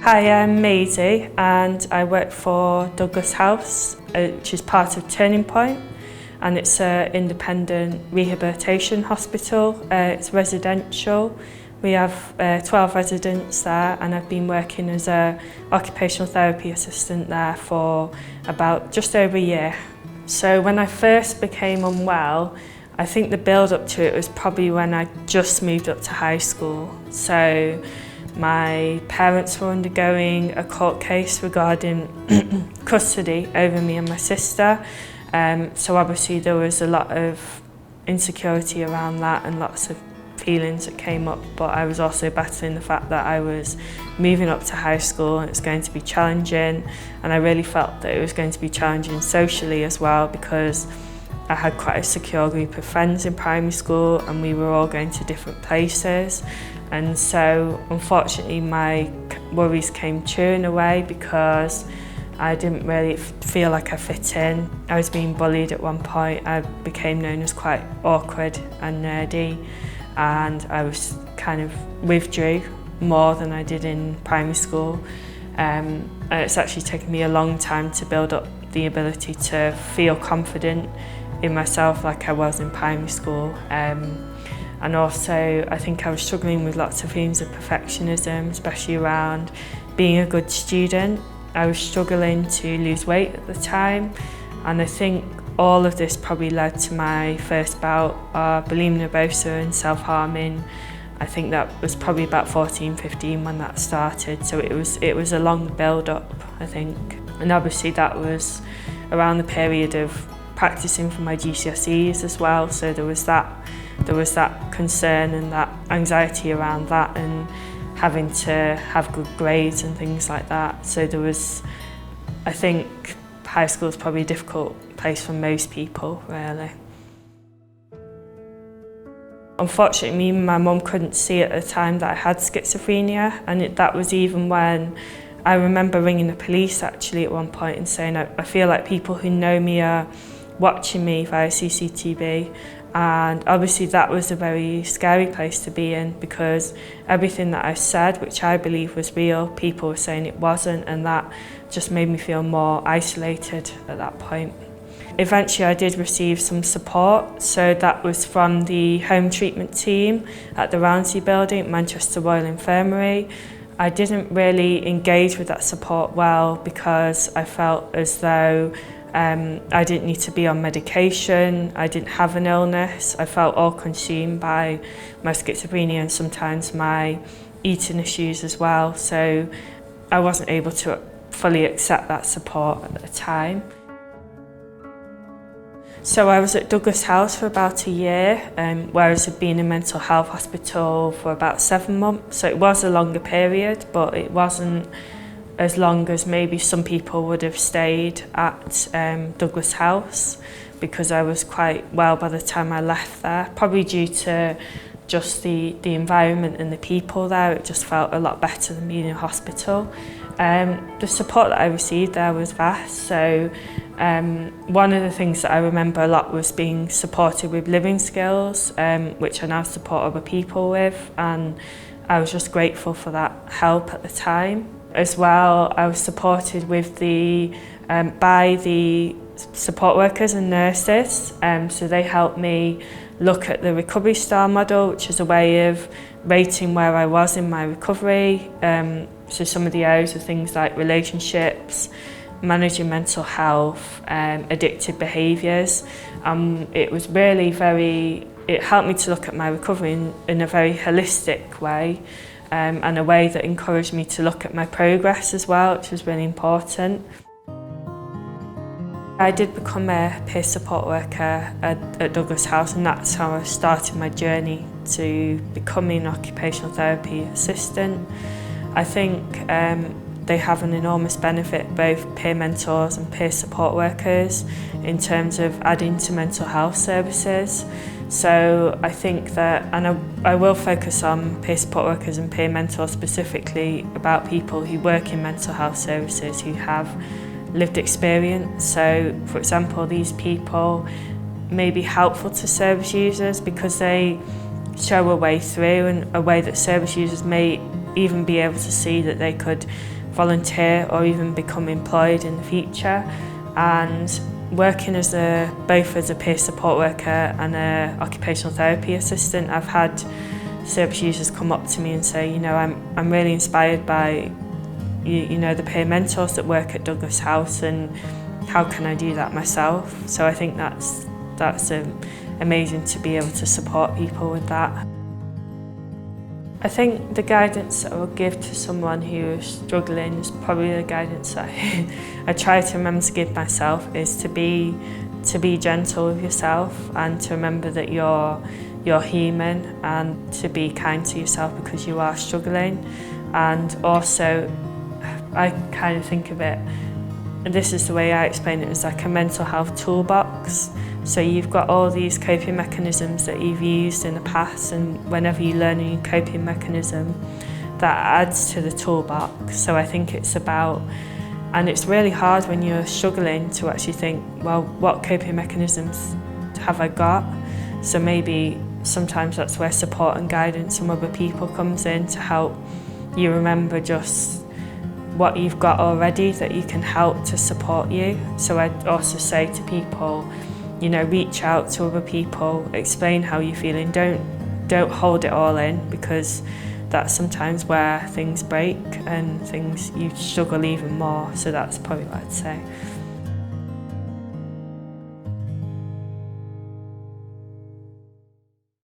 Hi, I'm Maysie and I work for Douglas House, which is part of Turning Point, and it's an independent rehabilitation hospital. It's residential. We have 12 residents there, and I've been working as an Occupational Therapy Assistant there for about just over a year. So when I first became unwell, I think the build up to it was probably when I just moved up to high school. So my parents were undergoing a court case regarding custody over me and my sister. So obviously there was a lot of insecurity around that and lots of feelings that came up, but I was also battling the fact that I was moving up to high school and it's going to be challenging, and I really felt that it was going to be challenging socially as well, because I had quite a secure group of friends in primary school and we were all going to different places, and so unfortunately my worries came true in a way, because I didn't really feel like I fit in. I was being bullied at one point. I became known as quite awkward and nerdy, and I was kind of withdrew more than I did in primary school. And it's actually taken me a long time to build up the ability to feel confident in myself like I was in primary school. And also I think I was struggling with lots of themes of perfectionism, especially around being a good student. I was struggling to lose weight at the time, and I think all of this probably led to my first bout of bulimia nervosa and self-harming. I think that was probably about 14, 15 when that started, so it was a long build-up, I think. And obviously that was around the period of practicing for my GCSEs as well, so there was that concern and that anxiety around that, and having to have good grades and things like that. So there was, I think high school is probably a difficult place for most people, really. Unfortunately, me and my mum couldn't see at the time that I had schizophrenia, and that was even when I remember ringing the police actually at one point and saying, I feel like people who know me are watching me via CCTV. And obviously that was a very scary place to be in, because everything that I said, which I believe was real, people were saying it wasn't, and that just made me feel more isolated at that point. Eventually I did receive some support, so that was from the home treatment team at the Ramsey building at Manchester Royal Infirmary. I didn't really engage with that support well, because I felt as though I didn't need to be on medication, I didn't have an illness. I felt all consumed by my schizophrenia and sometimes my eating issues as well, so I wasn't able to fully accept that support at the time. So I was at Douglas House for about a year, whereas I'd been in mental health hospital for about 7 months, so it was a longer period, but it wasn't as long as maybe some people would have stayed at Douglas House, because I was quite well by the time I left there, probably due to just the environment and the people there. It just felt a lot better than being in a hospital. The support that I received there was vast, so one of the things that I remember a lot was being supported with living skills, which I now support other people with, and I was just grateful for that help at the time. As well, I was supported with by the support workers and nurses, so they helped me look at the recovery star model, which is a way of rating where I was in my recovery. So some of the areas are things like relationships, managing mental health, addictive behaviours. It was really it helped me to look at my recovery in a very holistic way. And a way that encouraged me to look at my progress as well, which was really important. I did become a peer support worker at Douglas House, and that's how I started my journey to becoming an occupational therapy assistant. I think they have an enormous benefit, both peer mentors and peer support workers, in terms of adding to mental health services. So I think that, and I will focus on peer support workers and peer mentors specifically, about people who work in mental health services who have lived experience. So for example, these people may be helpful to service users because they show a way through, and a way that service users may even be able to see that they could volunteer or even become employed in the future. And working both as a peer support worker and an occupational therapy assistant, I've had service users come up to me and say, I'm really inspired by the peer mentors that work at Douglas House, and how can I do that myself? So I think that's amazing to be able to support people with that. I think the guidance that I would give to someone who is struggling is probably the guidance that I try to remember to give myself, is to be gentle with yourself and to remember that you're human, and to be kind to yourself because you are struggling. And also, I kind of think of it, and this is the way I explain it, as like a mental health toolbox. So you've got all these coping mechanisms that you've used in the past, and whenever you learn a new coping mechanism, that adds to the toolbox. So I think it's about, and it's really hard when you're struggling to actually think, well, what coping mechanisms have I got? So maybe sometimes that's where support and guidance from other people comes in, to help you remember just what you've got already that you can help to support you. So I'd also say to people, reach out to other people, explain how you're feeling, don't hold it all in, because that's sometimes where things break and you struggle even more. So that's probably what I'd say.